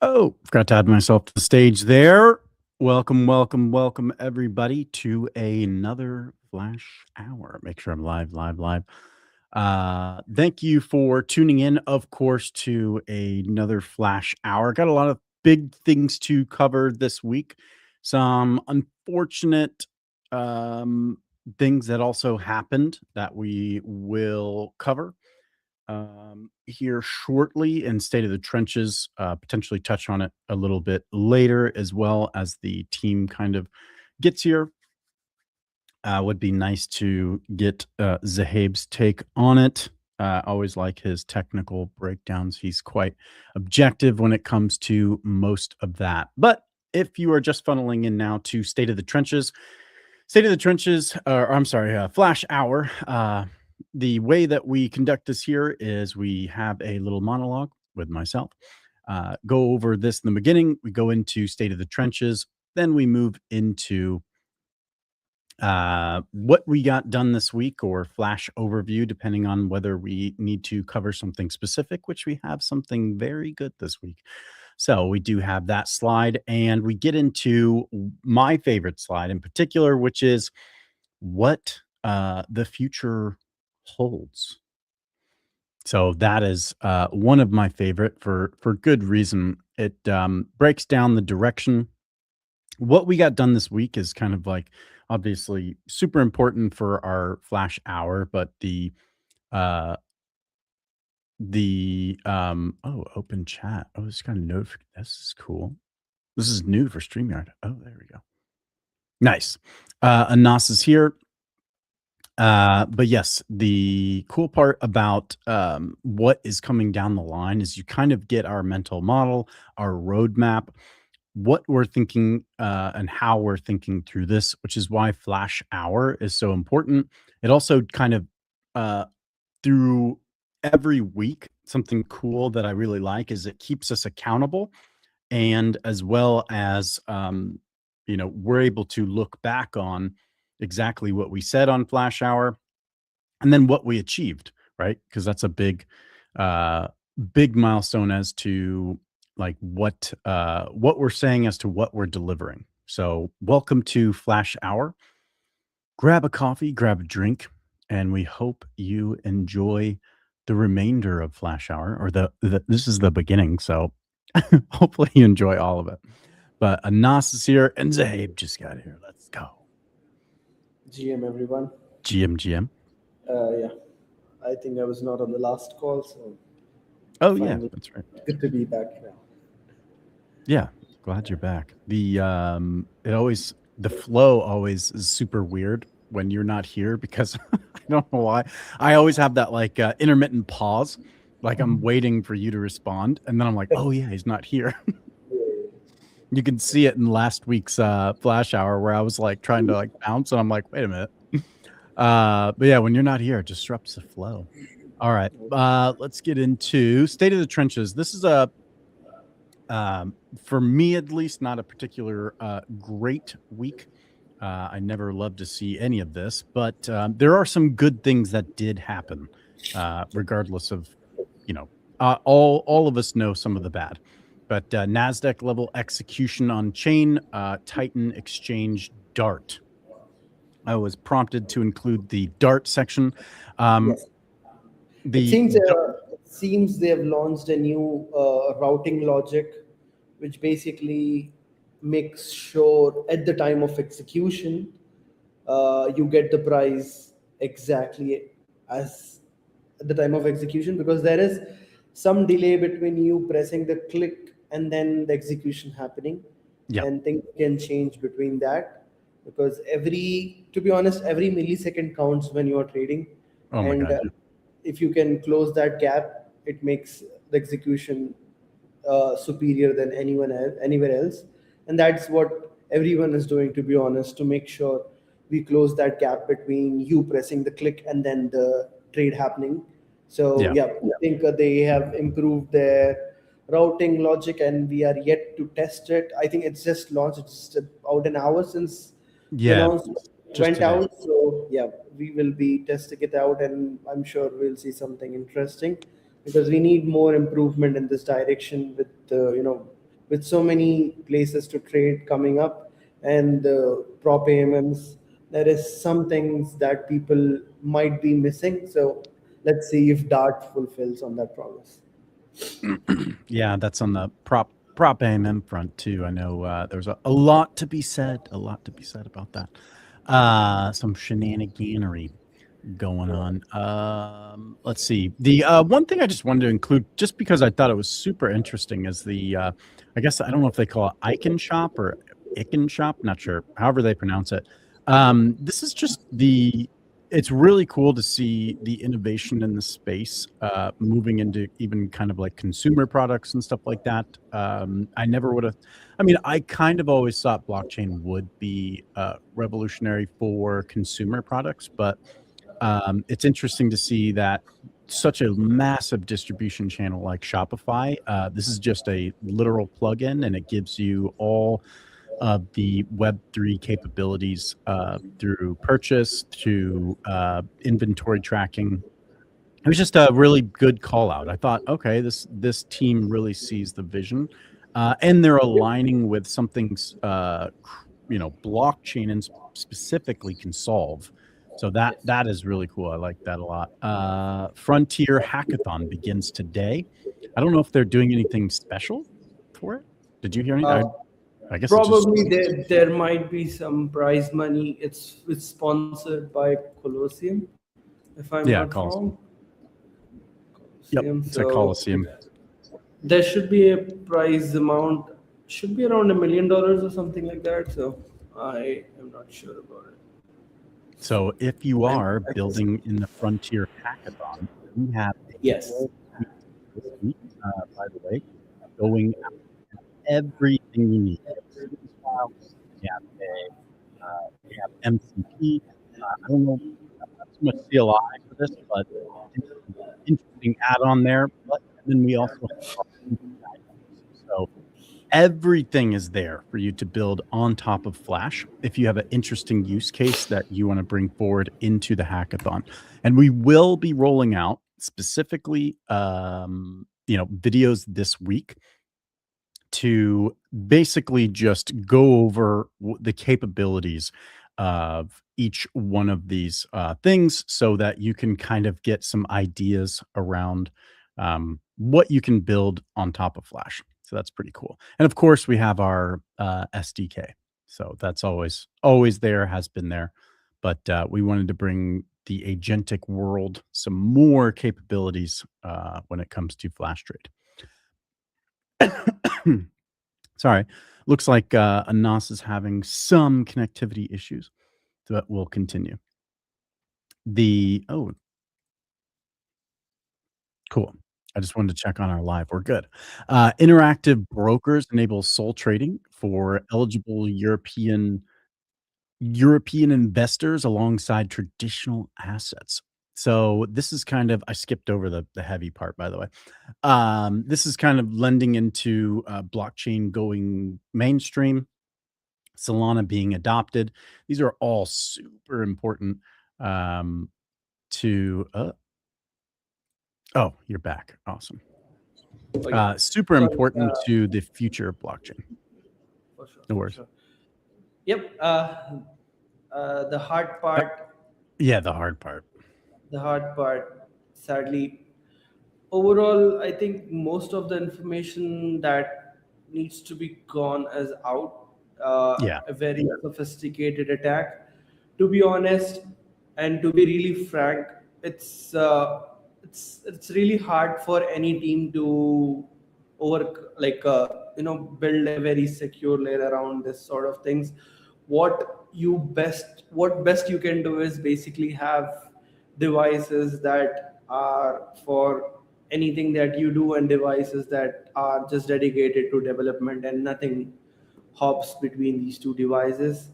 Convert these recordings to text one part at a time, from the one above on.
Oh, forgot to add myself to the stage there. Welcome, everybody to another Flash Hour. Make sure I'm live. Thank you for tuning in, of course, to another Flash Hour. Got a lot of big things to cover this week. Some unfortunate um, things that also happened that we will cover here shortly in State of the Trenches, potentially touch on it a little bit later as well as the team kind of gets here. Would be nice to get Zahab's take on it. Always like his technical breakdowns. He's quite objective when it comes to most of that. But if you are just funneling in now to State of the Trenches, Flash Hour. The way that we conduct this here is we have a little monologue with myself, go over this in the beginning. We go into State of the Trenches. Then we move into what we got done this week or flash overview, depending on whether we need to cover something specific, which we have something very good this week. So we do have that slide, and we get into my favorite slide in particular, which is what the future holds. So that is one of my favorite for good reason. It breaks down the direction. What we got done this week is kind of like obviously super important for our Flash Hour, but uh open chat. Oh, it's kind of this is cool. This is new for StreamYard. Oh, there we go. Nice. Anas is here. But yes, the cool part about what is coming down the line is you kind of get our mental model, our roadmap, what we're thinking, and how we're thinking through this, which is why Flash Hour is so important. It also kind of through every week, something cool that I really like is it keeps us accountable, and as well as we're able to look back on exactly what we said on Flash Hour and then what we achieved, right? Because that's a big milestone as to like what we're saying as to what we're delivering. So welcome to Flash Hour. Grab a coffee, grab a drink, and we hope you enjoy the remainder of Flash Hour, or this is the beginning, so hopefully you enjoy all of it. But Anas is here and Zahab just got here. Let's go. GM, everyone. GM. Yeah, I think I was not on the last call, so Oh yeah, that's right. good to be back now. Yeah, glad you're back. The flow always is super weird when you're not here because I don't know why. I always have that like intermittent pause, like I'm waiting for you to respond, and then I'm like, oh yeah, he's not here. You can see it in last week's Flash Hour where I was like trying to like bounce, and I'm like, wait a minute. But yeah, when you're not here, it disrupts the flow. All right, let's get into State of the Trenches. This is for me at least, not a particular great week. I never love to see any of this, but there are some good things that did happen, regardless of, all of us know some of the bad. But NASDAQ-level execution on chain, Titan Exchange DART. I was prompted to include the DART section. Yes. It seems they have launched a new routing logic, which basically makes sure at the time of execution, you get the price exactly as at the time of execution, because there is some delay between you pressing the click and then the execution happening. And things can change between that, because to be honest, every millisecond counts when you are trading. Oh my God. If you can close that gap, it makes the execution superior than anywhere else. And that's what everyone is doing, to be honest, to make sure we close that gap between you pressing the click and then the trade happening. So I think they have improved their routing logic, and we are yet to test it. I think it's just launched. It's just about an hour since the announcement went out. So we will be testing it out, and I'm sure we'll see something interesting, because we need more improvement in this direction with with so many places to trade coming up and the prop AMMs, there is some things that people might be missing. So let's see if Dart fulfills on that promise. Yeah, that's on the prop AMM front too. I know there's a lot to be said, about that. Some shenaniganery going on. Let's see. The one thing I just wanted to include, just because I thought it was super interesting, is the I guess I don't know if they call it Icon Shop or Icon Shop, not sure, however they pronounce it. This is just the. It's really cool to see the innovation in the space moving into even kind of like consumer products and stuff like that. I never would have. I mean, I kind of always thought blockchain would be revolutionary for consumer products, but it's interesting to see that such a massive distribution channel like Shopify. This is just a literal plugin, and it gives you all of the Web3 capabilities through purchase to inventory tracking. It was just a really good call out. I thought, okay, this team really sees the vision, and they're aligning with something blockchain and specifically can solve. So that is really cool. I like that a lot. Frontier Hackathon begins today. I don't know if they're doing anything special for it. Did you hear anything? I guess Probably there might be some prize money. It's sponsored by Colosseum, if I'm not wrong. Yep, it's a Coliseum. There should be a prize amount, should be around $1 million or something like that. So I am not sure about it. So if you are building in the Frontier Hackathon, we have yes this week, by the way, going out everything you need. We have MCP. I don't know, not too much CLI for this, but interesting add-on there. But then we also have so everything is there for you to build on top of Flash if you have an interesting use case that you want to bring forward into the hackathon. And we will be rolling out specifically videos this week to basically just go over the capabilities of each one of these things so that you can kind of get some ideas around what you can build on top of Flash. So that's pretty cool. And of course, we have our SDK. So that's always there, has been there. But we wanted to bring the agentic world some more capabilities when it comes to Flash Trade. Sorry, looks like Anas is having some connectivity issues, so that will continue. Cool. I just wanted to check on our live. We're good. Interactive brokers enable sole trading for eligible European investors alongside traditional assets. So this is kind of, I skipped over the heavy part, by the way. This is kind of lending into blockchain going mainstream, Solana being adopted. These are all super important to. Oh, you're back. Awesome. Super important to the future of blockchain. For sure. No worries. Sure. Yep. The hard part. Yeah, the hard part. The hard part, sadly, overall, I think most of the information that needs to be gone is out. A very sophisticated attack. To be honest, and to be really frank, it's really hard for any team to build a very secure layer around this sort of things. What best you can do is basically have devices that are for anything that you do and devices that are just dedicated to development and nothing hops between these two devices.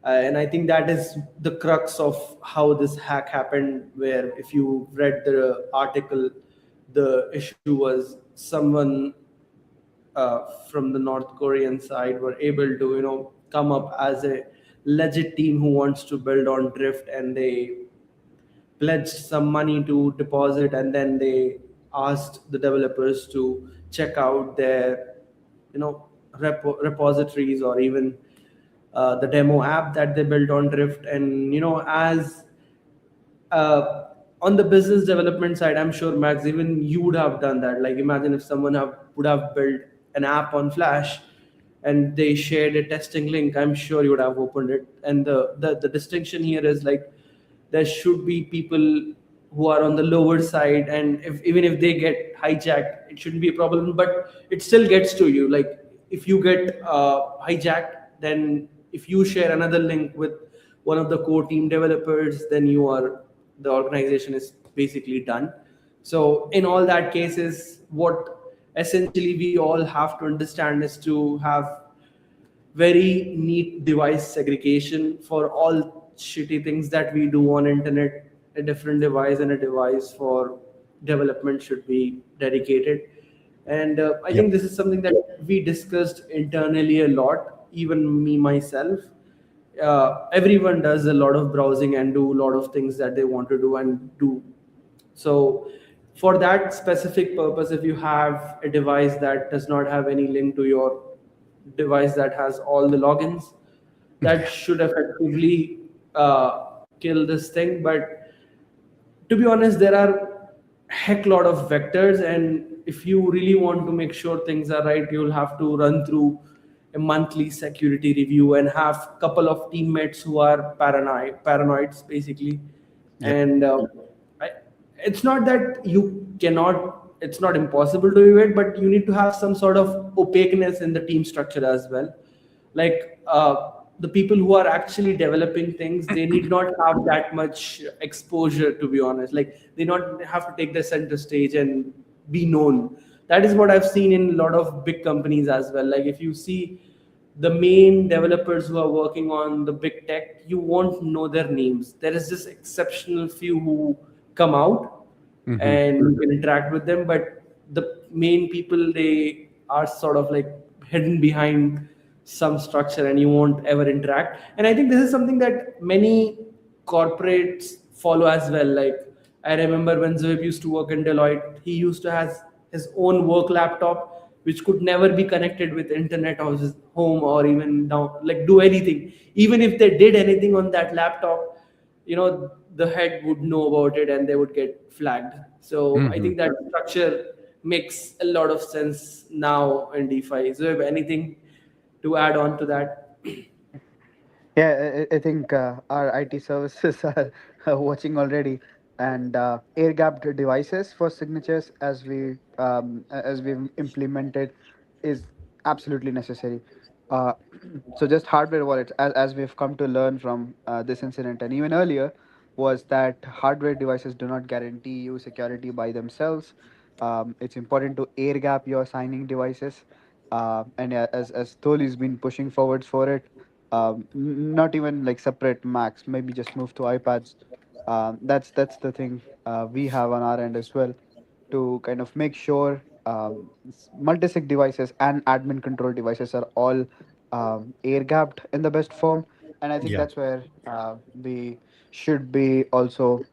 And I think that is the crux of how this hack happened, where if you read the article, the issue was someone from the North Korean side were able to come up as a legit team who wants to build on Drift, and they pledged some money to deposit, and then they asked the developers to check out their repositories, or even the demo app that they built on Drift. And as uh, on the business development side, I'm sure, Max, even you would have done that. Like, imagine if someone would have built an app on Flash and they shared a testing link. I'm sure you would have opened it. And the distinction here is like there should be people who are on the lower side, and even if they get hijacked, it shouldn't be a problem. But it still gets to you. Like, if you get hijacked, then if you share another link with one of the core team developers, then the organization is basically done. So in all that cases, what essentially we all have to understand is to have very neat device segregation for all shitty things that we do on internet. A different device and a device for development should be dedicated. And I Yep. think this is something that we discussed internally a lot, even me myself. Everyone does a lot of browsing and do a lot of things that they want to do and do. So for that specific purpose, if you have a device that does not have any link to your device that has all the logins, that Yeah. should effectively kill this thing. But to be honest, there are heck lot of vectors, and if you really want to make sure things are right, you'll have to run through a monthly security review and have couple of teammates who are paranoids basically. Yep. And I, it's not that you cannot, it's not impossible to do it, but you need to have some sort of opaqueness in the team structure as well. Like, the people who are actually developing things, they need not have that much exposure, to be honest. Like, they not have to take the center stage and be known. That is what I've seen in a lot of big companies as well. Like, if you see the main developers who are working on the big tech, you won't know their names. There is this exceptional few who come out Hmm. and you can interact with them, but the main people, they are sort of like hidden behind some structure and you won't ever interact. And I think this is something that many corporates follow as well. Like, I remember when Zoeb used to work in Deloitte, he used to have his own work laptop which could never be connected with internet of his home, or even down, like, do anything. Even if they did anything on that laptop, the head would know about it and they would get flagged. So I Hmm. think that structure makes a lot of sense now in DeFi. So, if anything to add on to that? Yeah, I think our IT services are watching already, and air-gapped devices for signatures, as we've implemented, is absolutely necessary. Uh, so just hardware wallets, as we've come to learn from this incident, and even earlier, was that hardware devices do not guarantee you security by themselves. It's important to air-gap your signing devices, and yeah, as Tholi's been pushing forwards for it, not even like separate Macs, maybe just move to iPads. That's the thing we have on our end as well, to kind of make sure multi-sig devices and admin control devices are all air gapped in the best form. And I think Yeah. that's where we should be also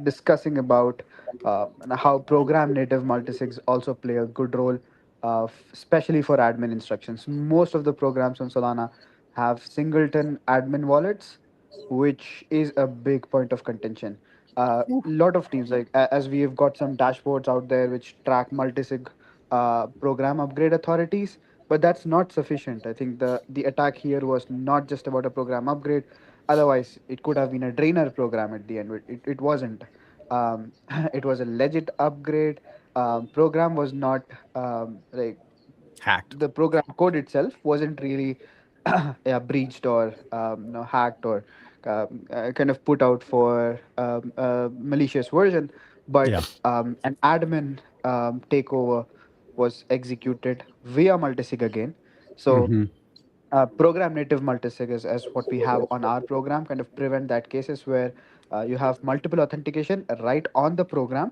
discussing about and how program native multisigs also play a good role, especially for admin instructions. Most of the programs on Solana have singleton admin wallets, which is a big point of contention. A lot of teams, like as we have got some dashboards out there which track multisig program upgrade authorities, but that's not sufficient. I think the attack here was not just about a program upgrade. Otherwise, it could have been a drainer program at the end. But it wasn't. It was a legit upgrade. Program was not like Hacked. the program code itself wasn't really yeah, breached or hacked or kind of put out for a malicious version, but Yeah. an admin takeover was executed via multisig again. So Hmm. program native multisig is as what we have on our program, kind of prevent that cases where you have multiple authentication right on the program,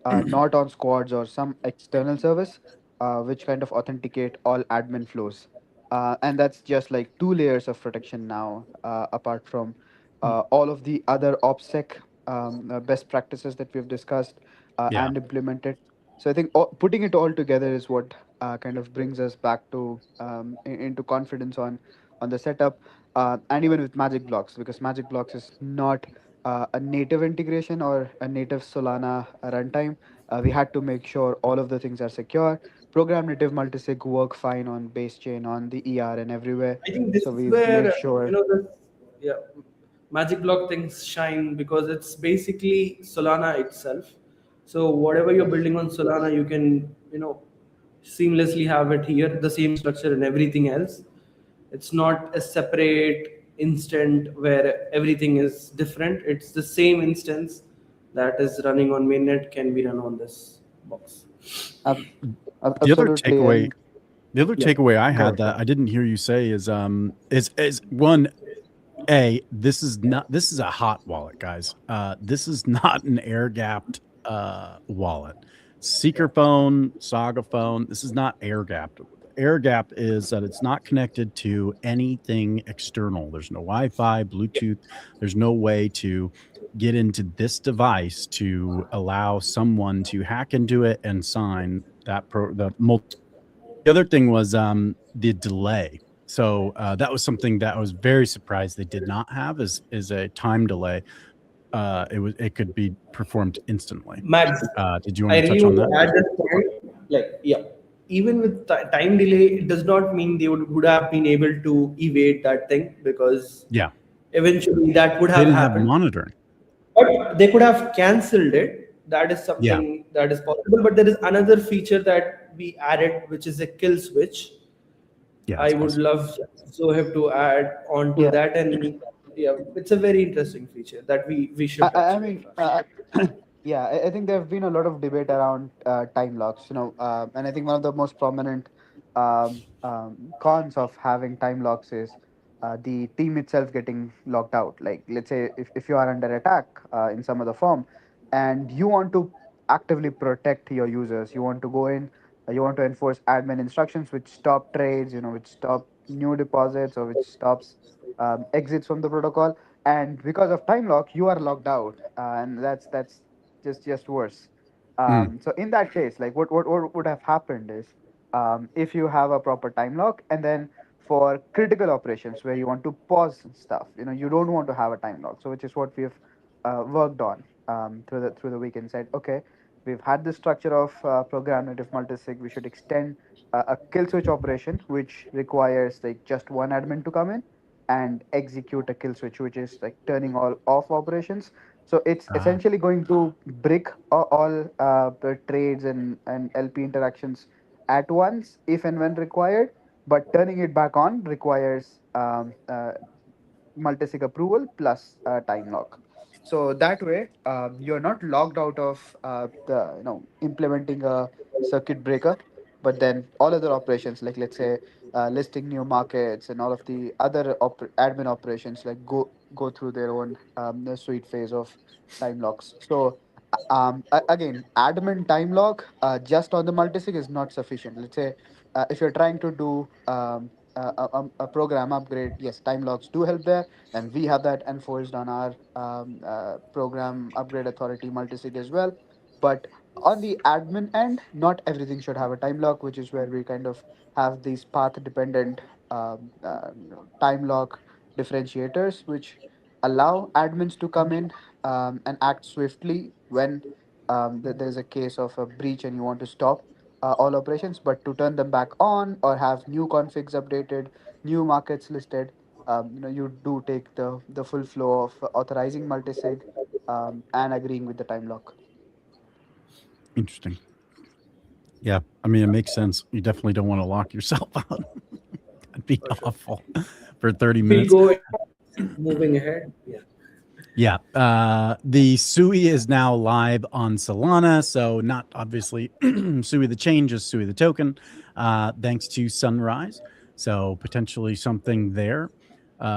not on squads or some external service, which kind of authenticate all admin flows. And that's just like two layers of protection now, apart from all of the other OPSEC best practices that we've discussed Yeah. and implemented. So I think putting it all together is what kind of brings us back to into confidence on the setup, and even with Magic Blocks, because Magic Blocks is not a native integration or a native Solana runtime. We had to make sure all of the things are secure. Program native multisig work fine on base chain, on the ER, and everywhere. I think this So is we've where made sure. the yeah magic block things shine because it's basically Solana itself. So whatever you're building on Solana, you can seamlessly have it here, the same structure and everything else. It's not a separate instant where everything is different. It's the same instance that is running on mainnet can be run on this box. Ab- The other Absolutely, takeaway, and the other Yeah. takeaway I go had ahead. that I didn't hear you say is one, this is a hot wallet, guys. This is not an air gapped wallet. Seeker phone, Saga phone. This is not air gapped. Air gapped is that it's not connected to anything external. There's no Wi-Fi, Bluetooth. There's no way to get into this device to allow someone to hack into it and sign the other thing was the delay. So that was something that I was very surprised they did not have is a time delay. It could be performed instantly. Max, Did you want I to really touch on want that? to add this point. Like, yeah, even with time delay, it does not mean they would have been able to evade that thing because Yeah, eventually that would they have didn't have happened. monitoring. But they could have cancelled it. That is Yeah, something that is possible. But there is another feature that we added, which is a kill switch. yeah, I it's would awesome. love Zoheb to add on to Yeah, that, and yeah, it's a very interesting feature that we should I actually mean, try. yeah, I think there have been a lot of debate around time locks, and I think one of the most prominent cons of having time locks is the team itself getting locked out. Like, let's say if you are under attack in some other form, and you want to actively protect your users, you want to go in, you want to enforce admin instructions which stop trades, which stop new deposits or which stops exits from the protocol, and because of time lock you are locked out, and that's just worse. Mm, So in that case, like what would have happened is, if you have a proper time lock, and then for critical operations where you want to pause stuff, you don't want to have a time lock, so which is what we've worked on through the weekend. Said, okay, we've had this structure of program native multisig, we should extend a kill switch operation which requires like just one admin to come in and execute a kill switch, which is like turning all off operations. So it's ah, essentially going to break all the trades and LP interactions at once if and when required. But turning it back on requires multisig approval plus time lock. So that way, you're not logged out of the implementing a circuit breaker, but then all other operations, like let's say listing new markets and all of the other admin operations, like go through their own sweet phase of time locks. So again, admin time lock just on the multisig is not sufficient. Let's say if you're trying to do a program upgrade, yes, time locks do help there, and we have that enforced on our program upgrade authority multisig as well. But on the admin end, not everything should have a time lock, which is where we kind of have these path dependent time lock differentiators, which allow admins to come in and act swiftly when there's a case of a breach and you want to stop all operations, but to turn them back on or have new configs updated, new markets listed, you do take the full flow of authorizing multisig and agreeing with the time lock. interesting. Yeah, I mean it makes sense. You definitely don't want to lock yourself out. That'd be For sure. awful for 30 We'll minutes. go moving ahead. Yeah. Yeah. The SUI is now live on Solana. So not obviously SUI the chain, just SUI the token, thanks to Sunrise. So potentially something there.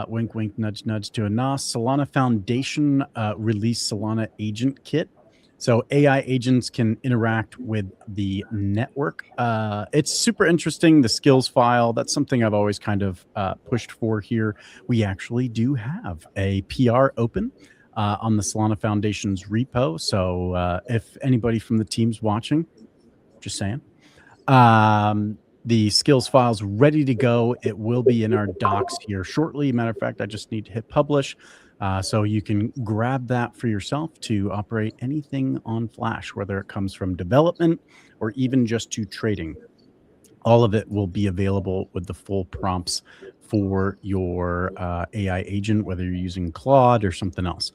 Wink, wink, nudge, nudge to a NOS. Solana Foundation released Solana Agent Kit. So AI agents can interact with the network. It's super interesting. The skills file, that's something I've always kind of pushed for here. We actually do have a PR open on the Solana Foundation's repo. So if anybody from the team's watching, just saying, The skills file's ready to go. It will be in our docs here shortly. Matter of fact, I just need to hit publish. So you can grab that for yourself to operate anything on Flash, whether it comes from development or even just to trading. All of it will be available with the full prompts for your AI agent, whether you're using Claude or something else.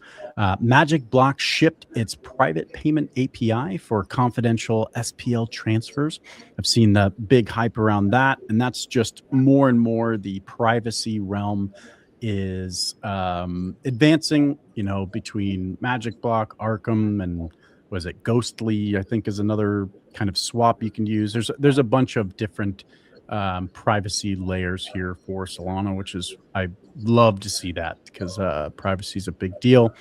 Magic Block shipped its private payment API for confidential SPL transfers. I've seen the big hype around that, and that's just more and more the privacy realm is advancing, between Magic Block, Arkham, and was it Ghostly, I think is another kind of swap you can use. There's a bunch of different privacy layers here for Solana, which is, I love to see that because privacy is a big deal.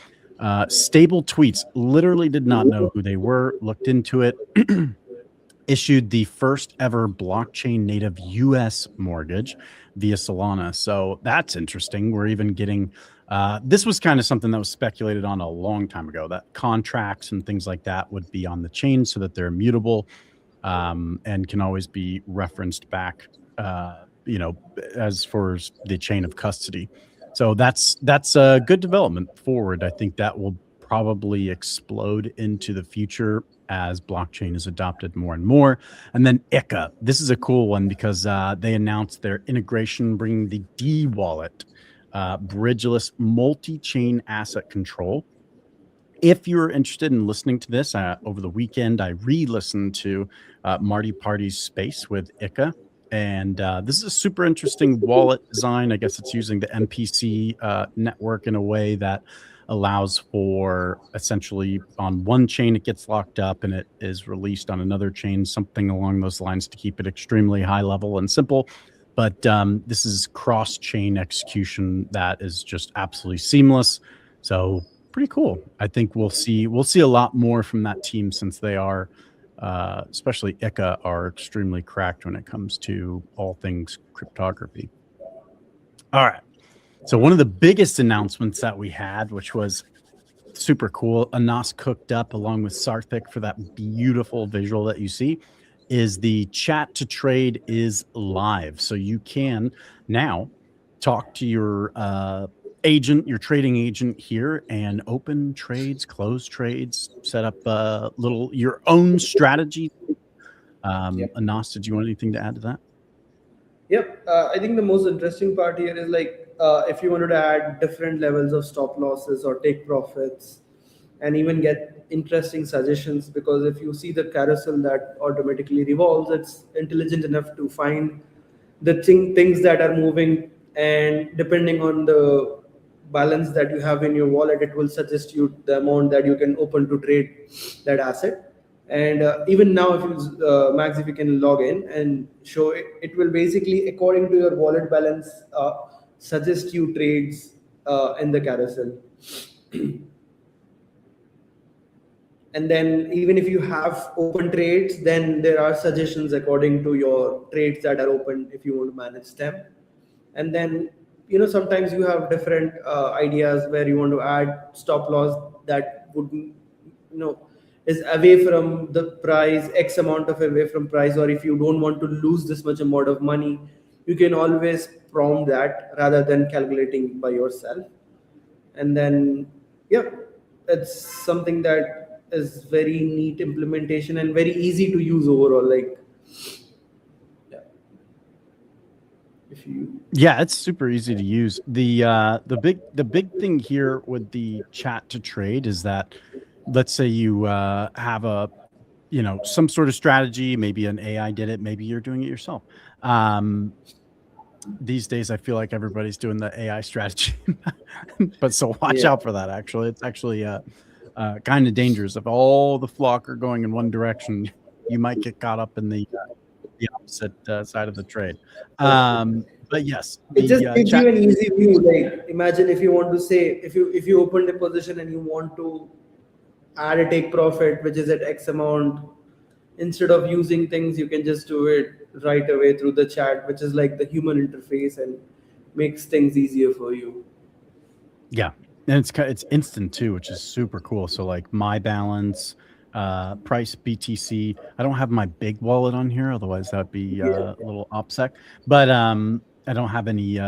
Stable Tweets, literally did not know who they were, looked into it. Issued the first ever blockchain native US mortgage via Solana. So that's interesting. We're even getting, this was kind of something that was speculated on a long time ago, that contracts and things like that would be on the chain so that they're immutable, and can always be referenced back, as for the chain of custody. So that's a good development forward. I think that will probably explode into the future as blockchain is adopted more and more. And then ICA, this is a cool one because they announced their integration, bringing the D wallet, bridgeless multi-chain asset control. If you're interested in listening to this over the weekend, I re-listened to Marty Party's space with ICA. And this is a super interesting wallet design. I guess it's using the MPC network in a way that allows for essentially on one chain, it gets locked up and it is released on another chain, something along those lines to keep it extremely high level and simple. But this is cross-chain execution that is just absolutely seamless. So pretty cool. I think we'll see a lot more from that team since they are, especially ICA, are extremely cracked when it comes to all things cryptography. All right. So one of the biggest announcements that we had, which was super cool, Anas cooked up along with Sarthik for that beautiful visual that you see, is the chat to trade is live. So you can now talk to your agent, your trading agent here, and open trades, close trades, set up your own strategy. Yep. Anas, did you want anything to add to that? Yep. I think the most interesting part here is if you wanted to add different levels of stop losses or take profits and even get interesting suggestions, because if you see the carousel that automatically revolves, it's intelligent enough to find the things that are moving, and depending on the balance that you have in your wallet, it will suggest you the amount that you can open to trade that asset. And even now, if you Max, if you can log in and show it, it will basically, according to your wallet balance, suggest you trades in the carousel. And then even if you have open trades, then there are suggestions according to your trades that are open if you want to manage them. And then sometimes you have different ideas where you want to add stop loss that would is away from the price, X amount of away from price, or if you don't want to lose this much amount of money, you can always prompt that rather than calculating by yourself. And then it's something that is very neat implementation and very easy to use overall. Yeah, it's super easy to use. The big thing here with the chat to trade is that, let's say you have some sort of strategy, maybe an AI did it, maybe you're doing it yourself. These days, I feel like everybody's doing the AI strategy, but so watch out for that. Actually, it's actually kind of dangerous. If all the flock are going in one direction, you might get caught up in the opposite side of the trade. But yes, it just gives you an easy view. Like, imagine if you want to say, if you opened a position and you want to add a take profit which is at X amount, instead of using things, you can just do it right away through the chat, which is like the human interface and makes things easier for you. Yeah, and it's instant too, which is super cool. So like my balance, price BTC. I don't have my big wallet on here, otherwise that'd be a little OPSEC. But I don't have any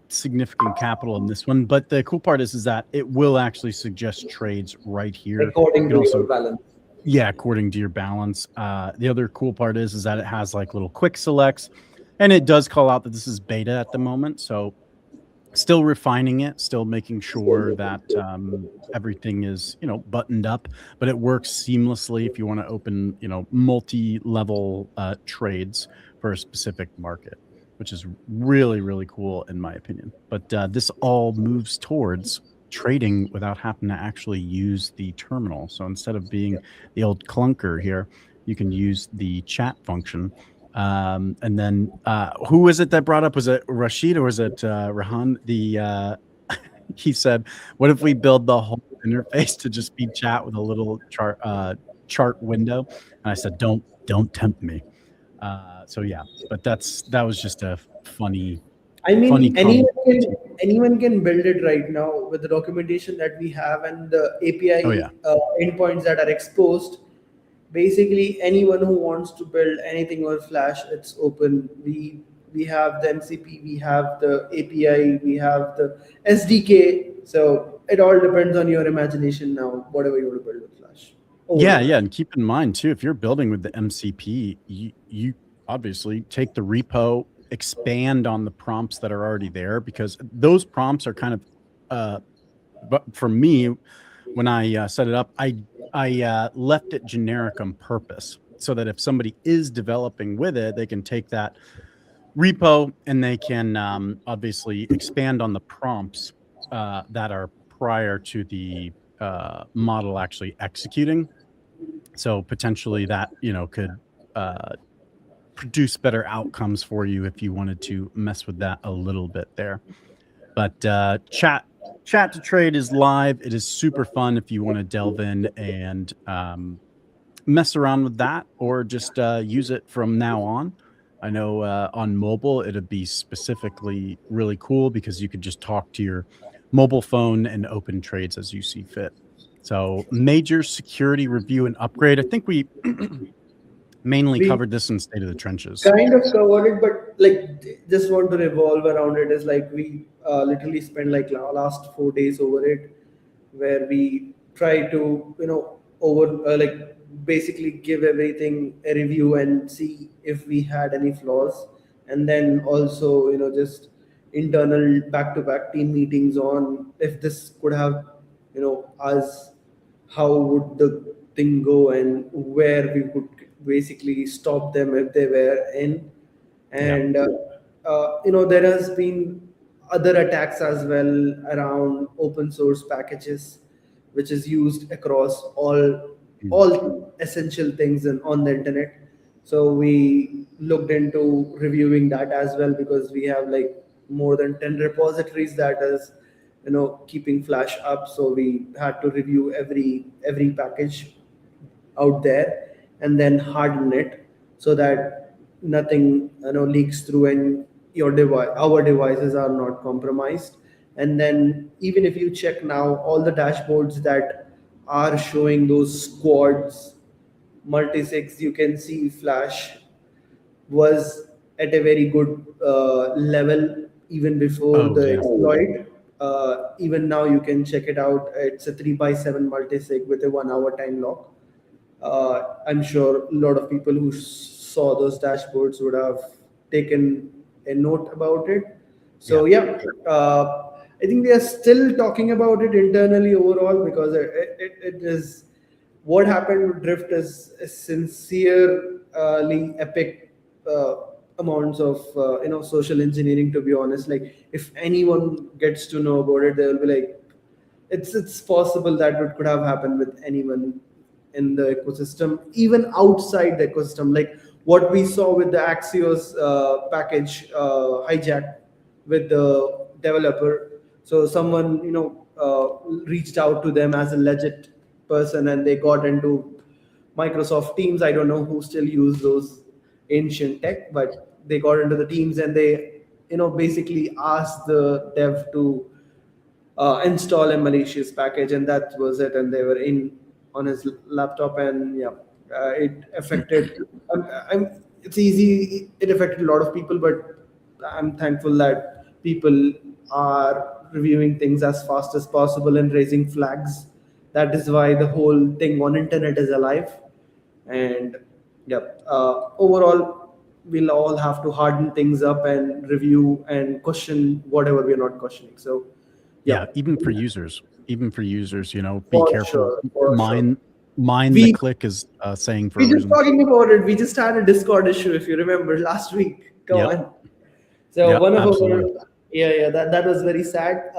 significant capital in this one. But the cool part is that it will actually suggest trades right here. According You to can also your balance. yeah, according to your balance. The other cool part is that it has like little quick selects, and it does call out that this is beta at the moment. So still refining it, still making sure that everything is buttoned up, but it works seamlessly if you want to open multi-level trades for a specific market, which is really really cool in my opinion. But this all moves towards trading without having to actually use the terminal. So instead of being the old clunker here, you can use the chat function. And then who was it that brought up? Was it Rashid or was it Rahan? He said, "What if we build the whole interface to just be chat with a little chart window?" And I said, "Don't tempt me." So yeah, but that was just a funny I mean, comment. anyone can build it right now with the documentation that we have and the Oh yeah, API endpoints that are exposed. Basically, anyone who wants to build anything on Flash, it's open. We have the MCP, we have the API, we have the SDK. So it all depends on your imagination now. Whatever you want to build with Flash. yeah, and keep in mind too, if you're building with the MCP, you obviously take the repo, expand on the prompts that are already there, because those prompts are kind of but for me, when I set it up, I left it generic on purpose so that if somebody is developing with it, they can take that repo and they can obviously expand on the prompts that are prior to the model actually executing. So potentially that could produce better outcomes for you if you wanted to mess with that a little bit there. But chat to trade is live. It is super fun if you want to delve in and mess around with that, or just use it from now on. I know on mobile it'd be specifically really cool because you could just talk to your mobile phone and open trades as you see fit. So major security review and upgrade. I think we mainly We covered this in State of the Trenches. kind of covered it, but like just want to revolve around it. Is like we literally spent like last 4 days over it, where we try to over like basically give everything a review and see if we had any flaws, and then also just internal back-to-back team meetings on if this could have us, how would the thing go and where we could basically stop them if they were in. Yeah. And there has been other attacks as well around open source packages, which is used across all essential things on the internet. So we looked into reviewing that as well, because we have like more than 10 repositories that is keeping Flash up. So we had to review every package out there and then harden it so that nothing leaks through and our devices are not compromised. And then even if you check now, all the dashboards that are showing those squads multi-sigs, you can see Flash was at a very good level even before Oh the yeah. exploit. Even now you can check it out. It's a 3x7 multi-sig with a 1 hour time lock. I'm sure a lot of people who saw those dashboards would have taken a note about it. So yeah, I think they are still talking about it internally overall, because it is what happened with Drift is a sincerely epic uh, amounts of social engineering. To be honest, like if anyone gets to know about it, they will be like, it's possible that it could have happened with anyone in the ecosystem, even outside the ecosystem, like what we saw with the Axios package hijack with the developer. So someone reached out to them as a legit person, and they got into Microsoft Teams. I don't know who still use those ancient tech, but they got into the Teams and they basically asked the dev to install a malicious package, and that was it. And they were in on his laptop, and yeah, it affected. It's easy. It affected a lot of people, but I'm thankful that people are reviewing things as fast as possible and raising flags. That is why the whole thing on internet is alive. And yeah, overall, we'll all have to harden things up and review and question whatever we're not questioning. So Yeah, yeah, even for users, be for careful. sure, for sure. Mind the We click is saying for we a just reason. talking about it. We just had a Discord issue, if you remember, last week. Come Yep. on. So Yep. one of our, Absolutely. yeah, that was very sad.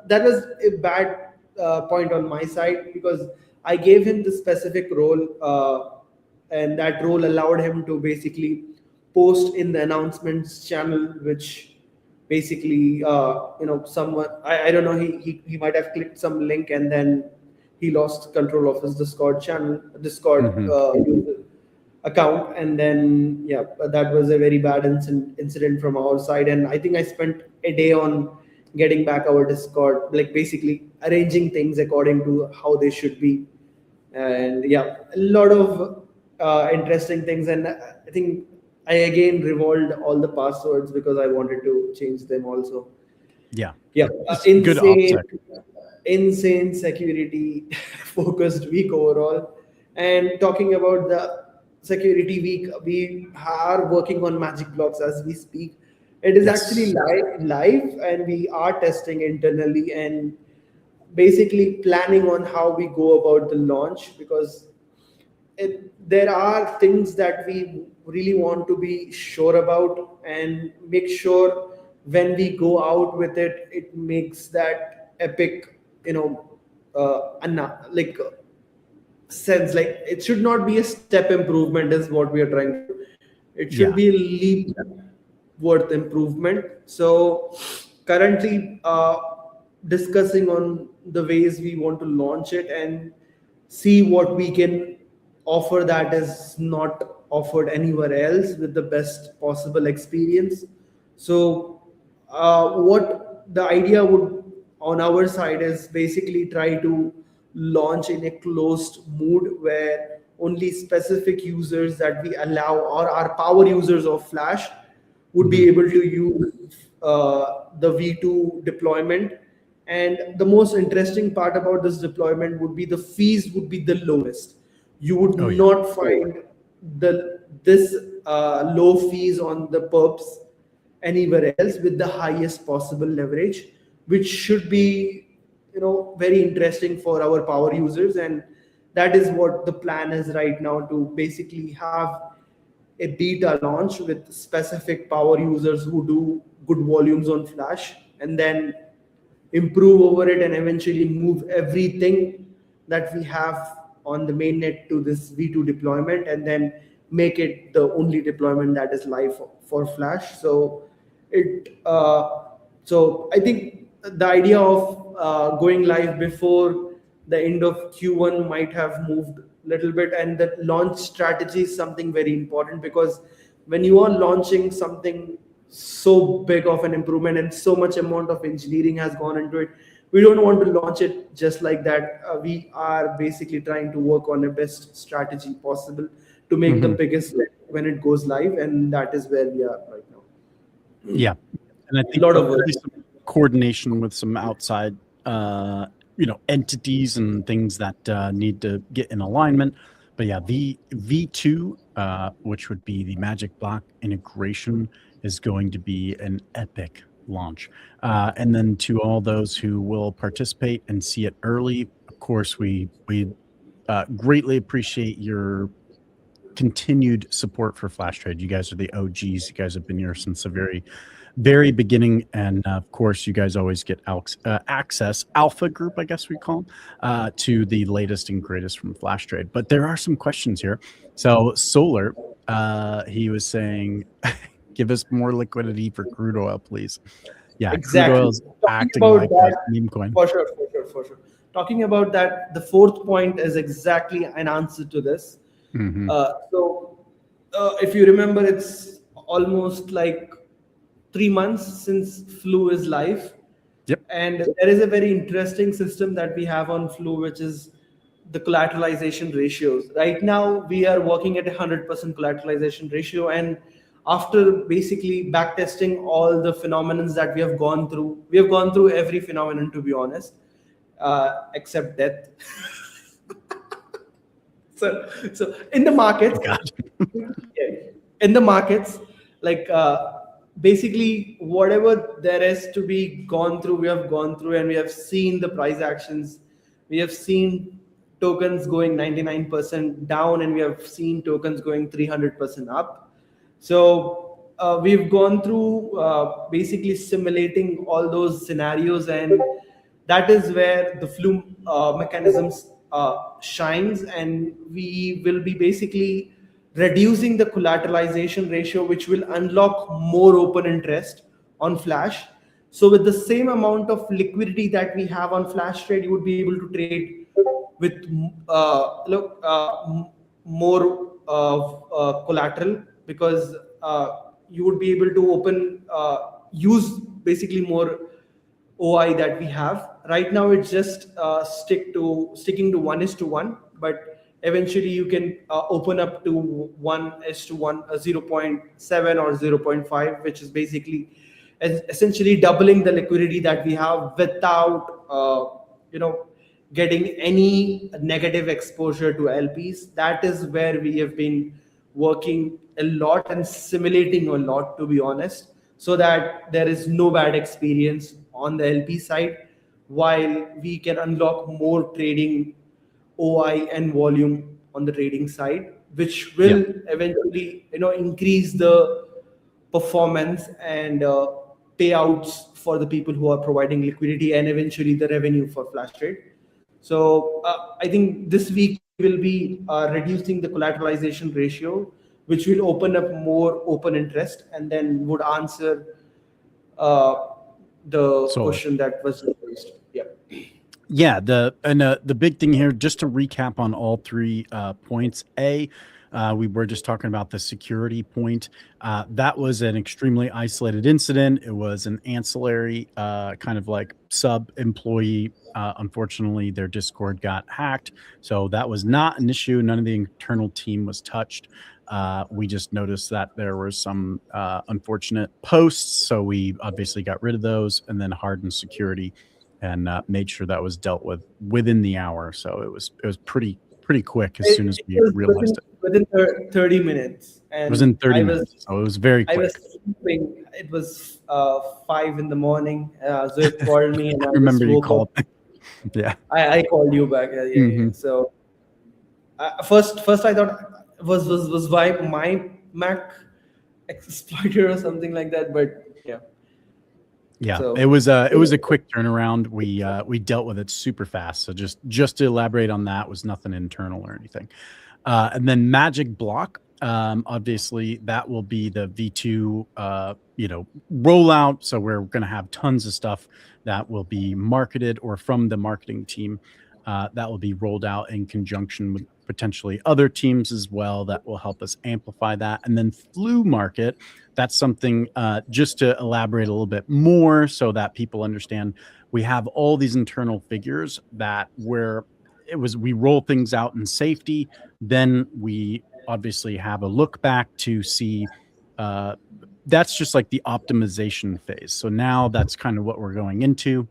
That was a bad point on my side because I gave him the specific role, and that role allowed him to basically post in the announcements channel, which basically, someone, I don't know, he might have clicked some link and then he lost control of his Discord channel, Discord Hmm. account, and then yeah, that was a very bad incident from our side. And I think I spent a day on getting back our Discord, like basically arranging things according to how they should be. And yeah, a lot of interesting things. And I think I again revolved all the passwords because I wanted to change them also. Yeah. Yeah, It's good OPSEC. insane security focused week overall. And talking about the security week, we are working on magic blocks as we speak. It is actually Yes. live, and we are testing internally and basically planning on how we go about the launch, because there are things that we really want to be sure about and make sure when we go out with it, it makes that epic, like sense. Like it should not be a step improvement, is what we are trying to do. It should Yeah. be a leap worth improvement. So currently, discussing on the ways we want to launch it and see what we can offer that is not offered anywhere else with the best possible experience. So what the idea would on our side is basically try to launch in a closed mood where only specific users that we allow or our power users of Flash would Hmm. be able to use the V2 deployment. And the most interesting part about this deployment would be the fees would be the lowest. You would Oh, yeah. not find this low fees on the perps anywhere else with the highest possible leverage, which should be very interesting for our power users. And that is what the plan is right now, to basically have a beta launch with specific power users who do good volumes on Flash, and then improve over it and eventually move everything that we have on the mainnet to this V2 deployment, and then make it the only deployment that is live for Flash. It so I think the idea of going live before the end of Q1 might have moved a little bit, and the launch strategy is something very important, because when you are launching something so big of an improvement and so much amount of engineering has gone into it, we don't want to launch it just like that. We are basically trying to work on a best strategy possible to make the Hmm. biggest lift when it goes live, and that is where we are right now. Yeah. And I A think lot of work. probably some coordination with some outside, entities and things that need to get in alignment. But yeah, the V2, which would be the Magic Block integration, is going to be an epic launch. And then to all those who will participate and see it early, of course, we greatly appreciate your continued support for Flash Trade. You guys are the OGs. You guys have been here since the very beginning, and of course, you guys always get access, alpha group, I guess we call them, to the latest and greatest from Flash Trade. But there are some questions here. So Solar, he was saying, give us more liquidity for crude oil, please. Yeah, crude oil Exactly. is Talking acting about like a that, meme coin. for sure. Talking about that, the fourth point is exactly an answer to this. Hmm. If you remember, it's almost like 3 months since Flu is live. Yep. And there is a very interesting system that we have on Flu, which is the collateralization ratios. Right now, we are working at 100% collateralization ratio, and after basically backtesting all the phenomena that we have gone through every phenomenon, to be honest, except death. So in the markets, yeah, in the markets, like basically whatever there is to be gone through, we have gone through, and we have seen the price actions. We have seen tokens going 99% down, and we have seen tokens going 300% up. So we've gone through basically simulating all those scenarios, and that is where the flume mechanisms shines, and we will be basically reducing the collateralization ratio, which will unlock more open interest on Flash. So with the same amount of liquidity that we have on Flash trade, you would be able to trade with more collateral, because you would be able to use basically more OI that we have. Right now, it's just sticking to 1:1, but eventually you can open up to 1:1, 0.7 or 0.5, which is basically essentially doubling the liquidity that we have without getting any negative exposure to LPs. That is where we have been working a lot and simulating a lot, to be honest, so that there is no bad experience on the LP side, while we can unlock more trading OI and volume on the trading side, which will eventually increase the performance and payouts for the people who are providing liquidity, and eventually the revenue for Flash Trade. So I think this week we will be reducing the collateralization ratio, which will open up more open interest, and then would answer the question that was raised. Yeah. Yeah, the big thing here, just to recap on all three points. We were just talking about the security point. That was an extremely isolated incident. It was an ancillary kind of like sub-employee. Unfortunately, their Discord got hacked. So that was not an issue. None of the internal team was touched. We just noticed that there were some unfortunate posts. So we obviously got rid of those and then hardened security and made sure that was dealt with within the hour. So it was pretty quick as soon as we realized it. Within 30 minutes. And it was in 30 minutes, so it was very quick. I was sleeping. It was 5 in the morning. Zoe called me, and I remember you called me. Yeah. I called you back. Yeah. So first I thought was why my Mac exploited or something like that, but yeah. Yeah, so, it was a quick turnaround. We dealt with it super fast. So just to elaborate on that, was nothing internal or anything. And then Magic Block, obviously that will be the V2 rollout. So we're going to have tons of stuff that will be marketed, or from the marketing team, that will be rolled out in conjunction with potentially other teams as well that will help us amplify that. And then Flu Market, that's something just to elaborate a little bit more so that people understand. We have all these internal figures that we roll things out in safety. Then we obviously have a look back to see that's just like the optimization phase. So now that's kind of what we're going into.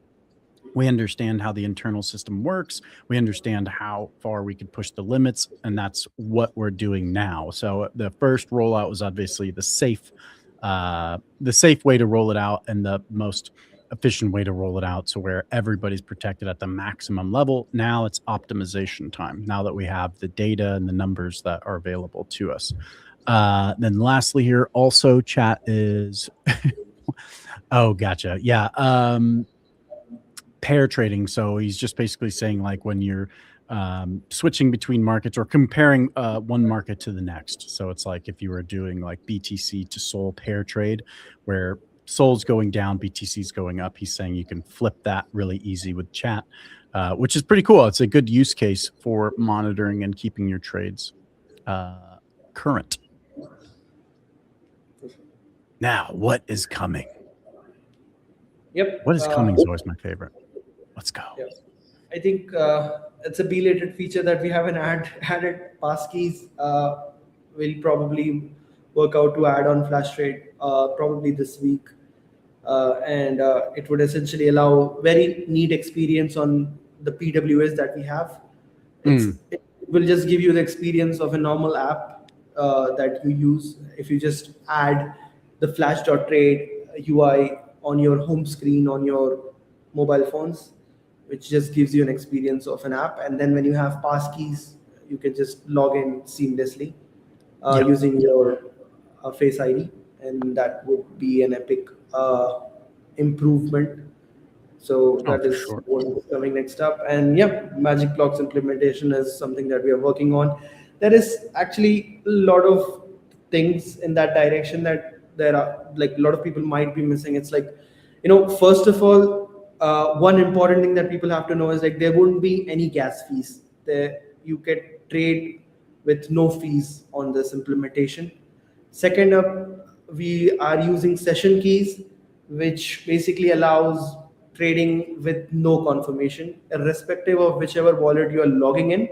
We understand how the internal system works. We understand how far we could push the limits, and that's what we're doing now. So the first rollout was obviously the safe way to roll it out, and the most efficient way to roll it out, so where everybody's protected at the maximum level. Now it's optimization time, now that we have the data and the numbers that are available to us. Then lastly here, also chat is oh, gotcha. Yeah. Pair trading. So he's just basically saying, like, when you're switching between markets or comparing one market to the next. So it's like if you were doing like BTC to Sol pair trade, where Sol's going down, BTC's going up. He's saying you can flip that really easy with chat, which is pretty cool. It's a good use case for monitoring and keeping your trades current. Now, what is coming? Yep. What is coming is always my favorite. Let's go. Yep. I think it's a belated feature that we haven't added passkeys. We'll probably work out to add on flash trade probably this week. And it would essentially allow very neat experience on the PWS that we have. It will just give you the experience of a normal app that you use. If you just add the flash.trade UI on your home screen on your mobile phones, which just gives you an experience of an app. And then when you have passkeys, you can just log in seamlessly using your Face ID, and that would be an epic improvement. So that is what is coming next up. And yeah, Magic Blocks implementation is something that we are working on. There is actually a lot of things in that direction that there are like a lot of people might be missing. It's like, first of all, one important thing that people have to know is like there wouldn't be any gas fees. There you can trade with no fees on this implementation. Second up, we are using session keys, which basically allows trading with no confirmation, irrespective of whichever wallet you are logging in.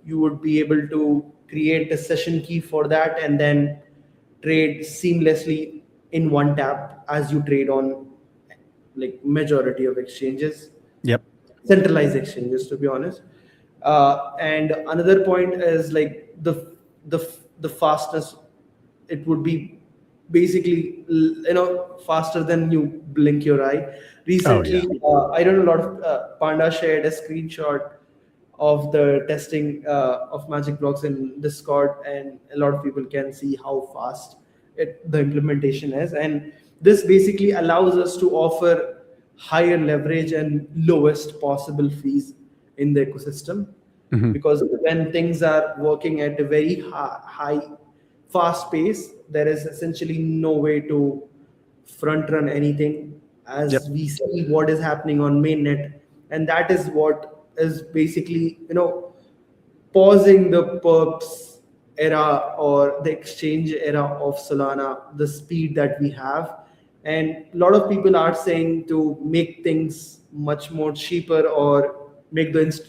You would be able to create a session key for that and then trade seamlessly in one tap as you trade on like majority of exchanges. Yep. Centralized exchanges, to be honest. And another point is like the fastest. It would be basically faster than you blink your eye. Recently, I don't know, a lot of Panda shared a screenshot of the testing of Magic Blocks in Discord, and a lot of people can see how fast the implementation is. And this basically allows us to offer higher leverage and lowest possible fees in the ecosystem. Because when things are working at a very high fast pace, there is essentially no way to front run anything as we see what is happening on mainnet. And that is what is basically pausing the perps era or the exchange era of Solana, the speed that we have. And a lot of people are saying to make things much more cheaper or make the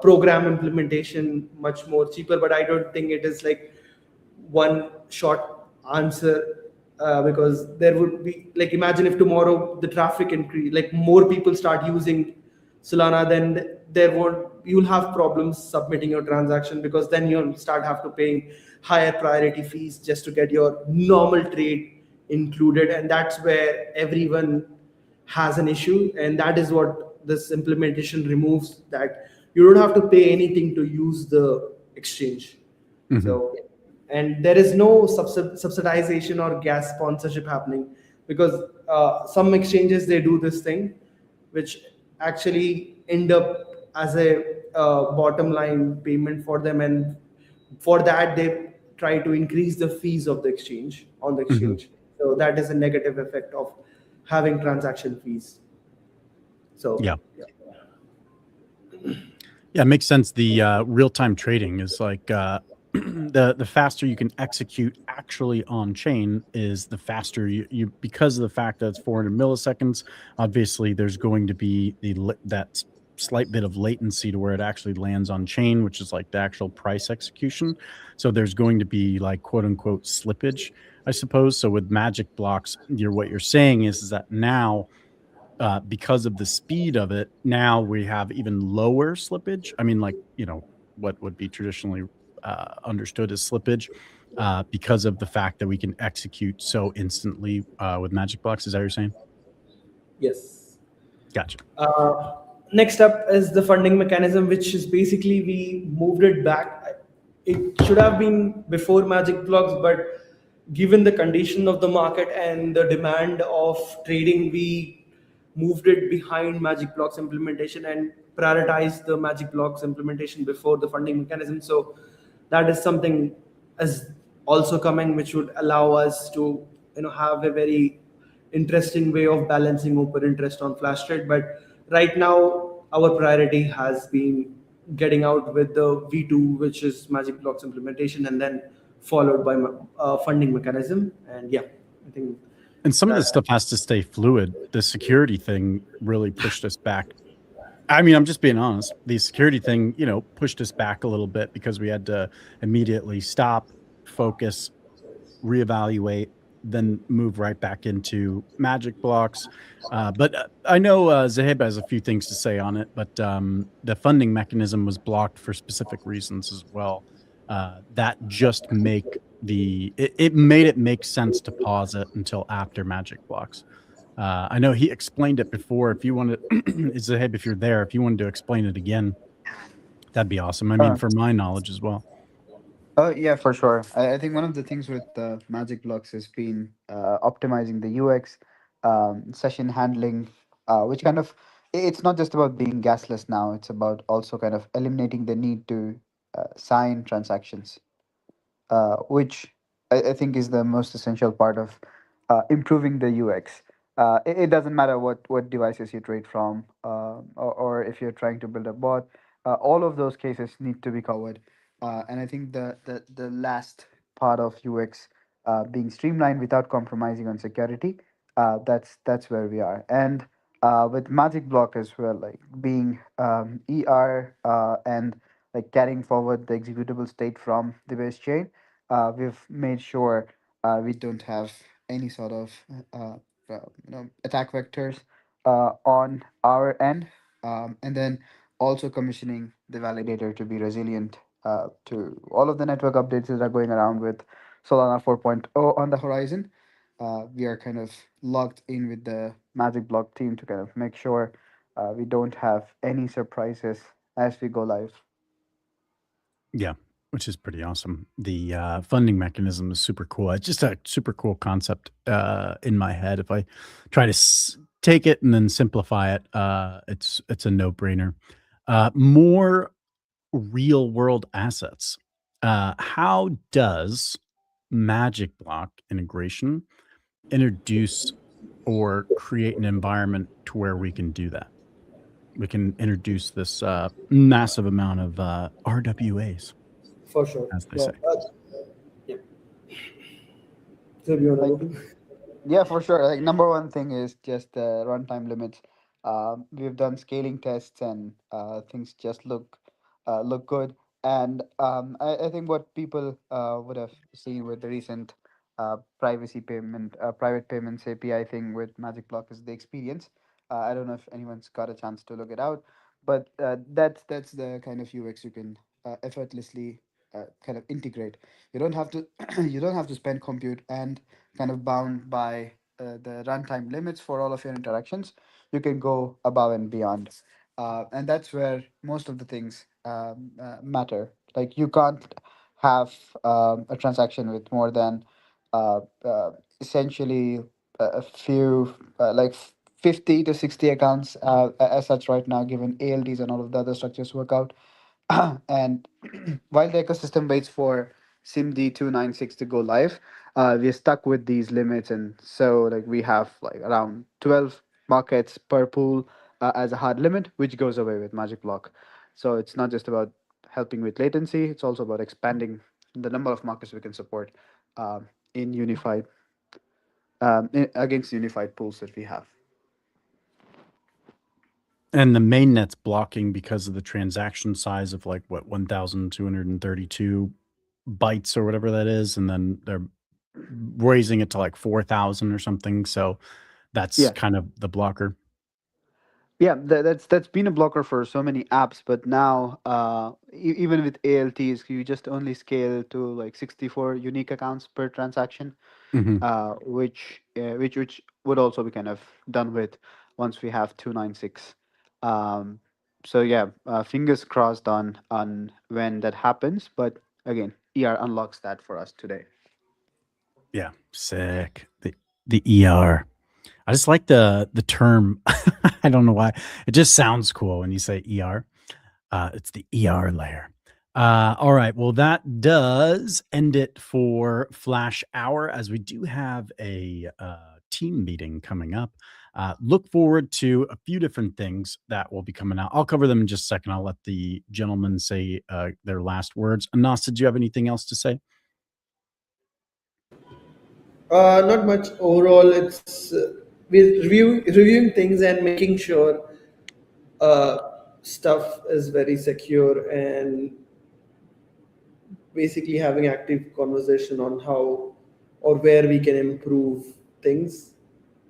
program implementation much more cheaper. But I don't think it is like one short answer, because there would be like, imagine if tomorrow the traffic increase, like more people start using Solana, then you'll have problems submitting your transaction, because then you'll start have to paying higher priority fees just to get your normal trade included. And that's where everyone has an issue. And that is what this implementation removes, that you don't have to pay anything to use the exchange. So, and there is no subsidization or gas sponsorship happening, because some exchanges, they do this thing, which actually end up as a bottom line payment for them. And for that, they try to increase the fees of the exchange on the exchange. So that is a negative effect of having transaction fees. So yeah, it makes sense. The real-time trading is like the faster you can execute actually on chain is the faster you because of the fact that it's 400 milliseconds. Obviously, there's going to be that slight bit of latency to where it actually lands on chain, which is like the actual price execution. So there's going to be like quote unquote slippage, I suppose. So with Magic Blocks, what you're saying is that now, because of the speed of it, now we have even lower slippage. I mean, like, what would be traditionally understood as slippage, because of the fact that we can execute so instantly with Magic Blocks. Is that what you're saying? Yes. Gotcha. Next up is the funding mechanism, which is basically we moved it back. It should have been before Magic Blocks, but given the condition of the market and the demand of trading, we moved it behind Magic Blocks implementation and prioritized the Magic Blocks implementation before the funding mechanism. So that is something is also coming, which would allow us to have a very interesting way of balancing open interest on flash trade. But right now, our priority has been getting out with the V2, which is Magic Blocks implementation, and then followed by funding mechanism. And yeah, I think. And some of this stuff has to stay fluid. The security thing really pushed us back I mean, I'm just being honest. The security thing, pushed us back a little bit because we had to immediately stop, focus, reevaluate, then move right back into magic blocks. But I know Zahib has a few things to say on it, but the funding mechanism was blocked for specific reasons as well. That just it made it make sense to pause it until after magic blocks. I know he explained it before. If you wanted, Zahib, if you're there, if you wanted to explain it again, that'd be awesome. I mean, Uh, for my knowledge as well. Oh yeah, for sure. I think one of the things with Magic Blocks has been optimizing the UX, session handling, which kind of it's not just about being gasless now. It's about also kind of eliminating the need to sign transactions, which I think is the most essential part of improving the UX. It doesn't matter what devices you trade from, or if you're trying to build a bot. All of those cases need to be covered. And I think the last part of UX being streamlined without compromising on security, that's where we are. And with Magic Block as well, like being ER and like carrying forward the executable state from the base chain, we've made sure we don't have any sort of attack vectors on our end, and then also commissioning the validator to be resilient to all of the network updates that are going around with Solana 4.0 on the horizon. We are kind of logged in with the Magic Block team to kind of make sure we don't have any surprises as we go live. Yeah, which is pretty awesome. The funding mechanism is super cool. It's just a super cool concept in my head. If I try to take it and then simplify it, it's a no brainer. More real world assets. How does Magic Block integration introduce or create an environment to where we can do that? We can introduce this massive amount of RWAs, For sure. as they Yeah. say. Yeah. So you wanna Like go? Yeah, for sure. Like number one thing is just runtime limits. We've done scaling tests and things just look good. And I think what people would have seen with the recent private payments API thing with Magic Block is the experience. I don't know if anyone's got a chance to look it out, but that's the kind of UX you can effortlessly kind of integrate. You don't have to you don't have to spend compute and kind of bound by the runtime limits for all of your interactions. You can go above and beyond. And that's where most of the things matter. Like you can't have a transaction with more than essentially a few, like 50 to 60 accounts as such right now, given ALDs and all of the other structures work out. And while the ecosystem waits for SIMD 296 to go live, we're stuck with these limits, and so like we have like around 12 markets per pool as a hard limit, which goes away with Magic Block. So it's not just about helping with latency; it's also about expanding the number of markets we can support in unified against unified pools that we have. And the mainnet's blocking because of the transaction size of like what 1,232 bytes or whatever that is, and then they're raising it to like 4,000 or something. So that's Yeah. kind of the blocker. Yeah, that's been a blocker for so many apps, but now even with ALTs, you just only scale to like 64 unique accounts per transaction, Hmm. which would also be kind of done with once we have 296. Um, so yeah, fingers crossed on when that happens. But again, ER unlocks that for us today. Yeah, sick. The ER. I just like the term. I don't know why. It just sounds cool when you say ER. It's the ER layer. All right. Well, that does end it for Flash Hour, as we do have a team meeting coming up. Look forward to a few different things that will be coming out. I'll cover them in just a second. I'll let the gentlemen say their last words. Anas, did you have anything else to say? Not much overall. It's we're reviewing things and making sure stuff is very secure, and basically having active conversation on how or where we can improve things.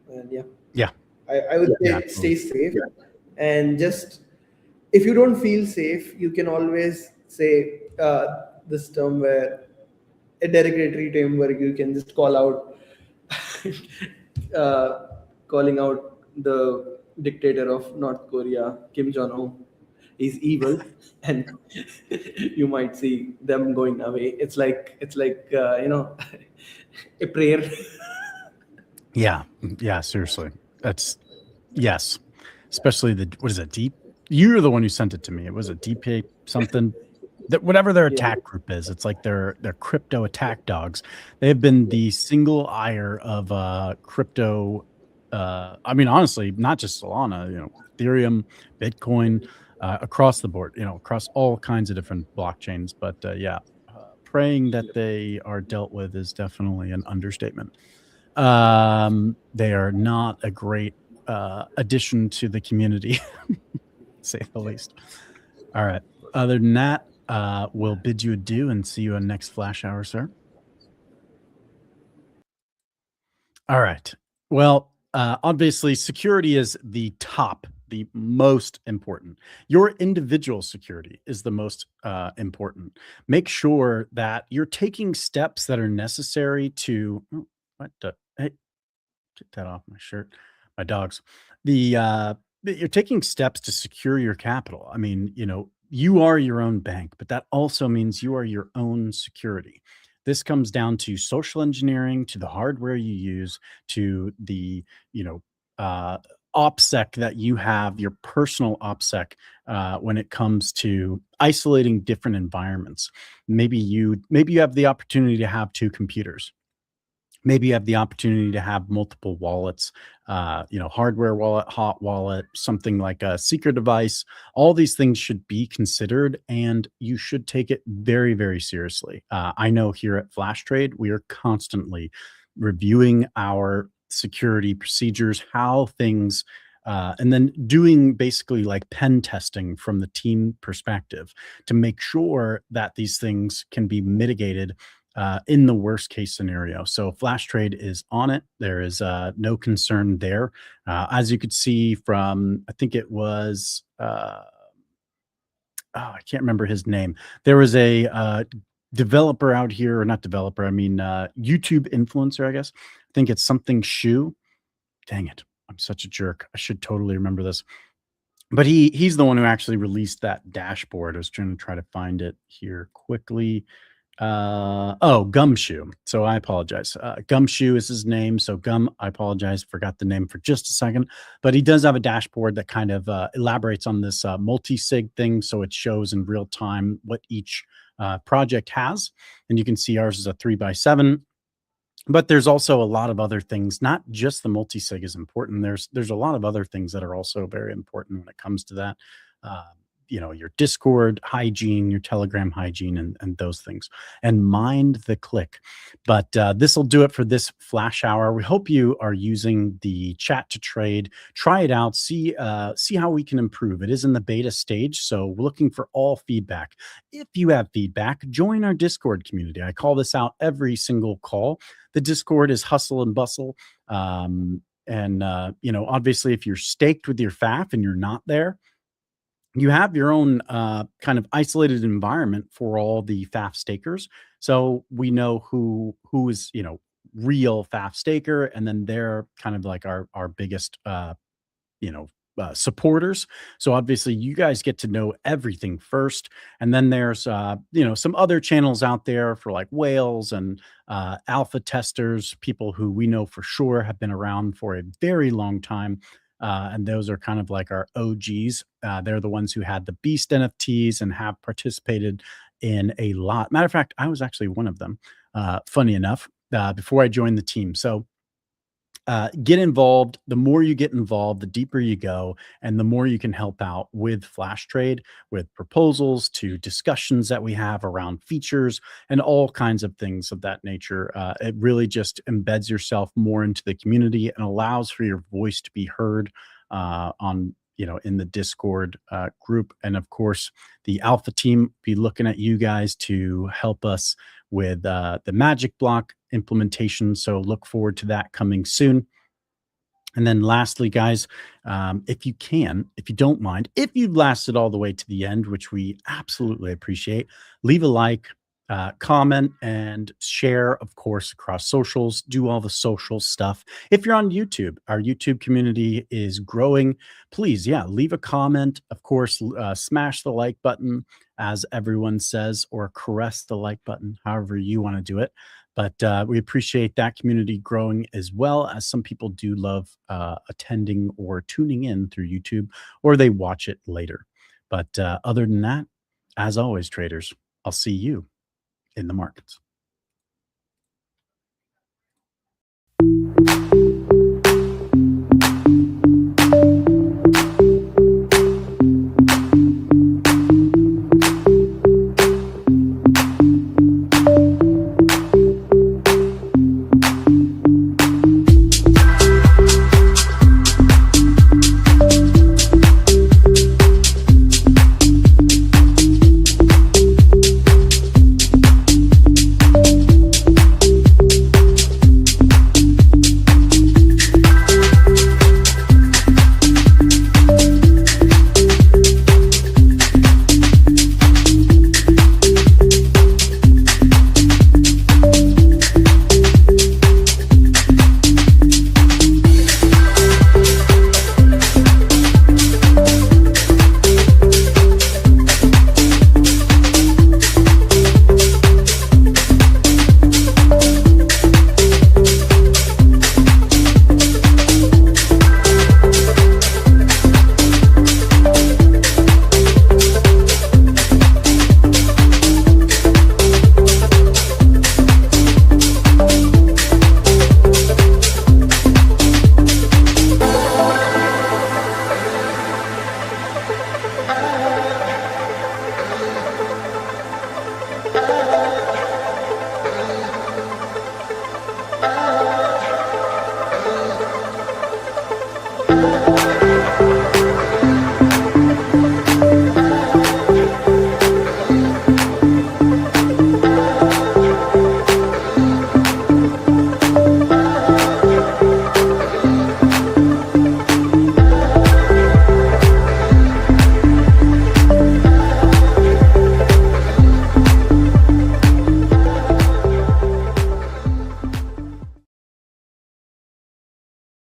And yeah, Yeah. I would Yeah. say stay safe, and just if you don't feel safe, you can always say this term where a derogatory term where you can just call out uh, calling out the dictator of North Korea, Kim Jong Un. He's evil, and you might see them going away. It's like a prayer. Yeah. Yeah. Seriously. That's yes. Especially what is it? Deep. You're the one who sent it to me. It was a DP something that whatever their Yeah. attack group is. It's like they're crypto attack dogs. They have been the single ire of crypto. I mean, honestly, not just Solana. Ethereum, Bitcoin, across the board. Across all kinds of different blockchains. But yeah, praying that they are dealt with is definitely an understatement. They are not a great addition to the community, say the least. All right. Other than that, we'll bid you adieu and see you on next Flash Hour, sir. All right. Well, obviously, security is the most important. Your individual security is the most important. Make sure that you're taking steps that are necessary to. Oh, what the? Hey, get that off my shirt. My dogs. The you're taking steps to secure your capital. I mean, you are your own bank, but that also means you are your own security. This comes down to social engineering, to the hardware you use, to the uh, OPSEC that you have, your personal OPSEC, when it comes to isolating different environments. Maybe you have the opportunity to have two computers. Maybe you have the opportunity to have multiple wallets, hardware wallet, hot wallet, something like a secret device. All these things should be considered, and you should take it very, very seriously. I know here at Flash Trade, we are constantly reviewing our security procedures, how things, and then doing basically like pen testing from the team perspective to make sure that these things can be mitigated in the worst case scenario. So Flash Trade is on it. There is no concern there. As you could see from, I think it was, I can't remember his name. There was a developer out here, or not developer, I mean, YouTube influencer, I guess. I think it's something Shoe. Dang it. I'm such a jerk. I should totally remember this. But he's the one who actually released that dashboard. I was trying to find it here quickly. Gumshoe. So I apologize. Gumshoe is his name. So I apologize. Forgot the name for just a second. But he does have a dashboard that kind of elaborates on this multi-sig thing. So it shows in real time what each project has. And you can see ours is a 3x7. But there's also a lot of other things, not just the multi-sig is important. There's a lot of other things that are also very important when it comes to that. Your Discord hygiene, your Telegram hygiene, and those things. And mind the click. But this will do it for this Flash Hour. We hope you are using the chat to trade. Try it out. See how we can improve. It is in the beta stage, so we're looking for all feedback. If you have feedback, join our Discord community. I call this out every single call. The Discord is hustle and bustle. Obviously, if you're staked with your FAF and you're not there, you have your own kind of isolated environment for all the FAF stakers. So we know who is, real FAF staker, and then they're kind of like our biggest, supporters. So obviously you guys get to know everything first. And then there's, some other channels out there for like whales and alpha testers, people who we know for sure have been around for a very long time. And those are kind of like our OGs. They're the ones who had the Beast NFTs and have participated in a lot. Matter of fact, I was actually one of them, funny enough, before I joined the team. So get involved. The more you get involved, the deeper you go, and the more you can help out with Flash Trade, with proposals to discussions that we have around features and all kinds of things of that nature. It really just embeds yourself more into the community and allows for your voice to be heard on in the Discord group. And of course, the Alpha team be looking at you guys to help us with the magic block implementation. So look forward to that coming soon. And then lastly, guys, if you don't mind, if you've lasted all the way to the end, which we absolutely appreciate, leave a like, comment, and share, of course, across socials. Do all the social stuff. If you're on YouTube, our YouTube community is growing. Please, leave a comment. Of course, smash the like button, as everyone says, or caress the like button, however you want to do it. But we appreciate that community growing, as well as some people do love attending or tuning in through YouTube, or they watch it later. But other than that, as always, traders, I'll see you in the markets.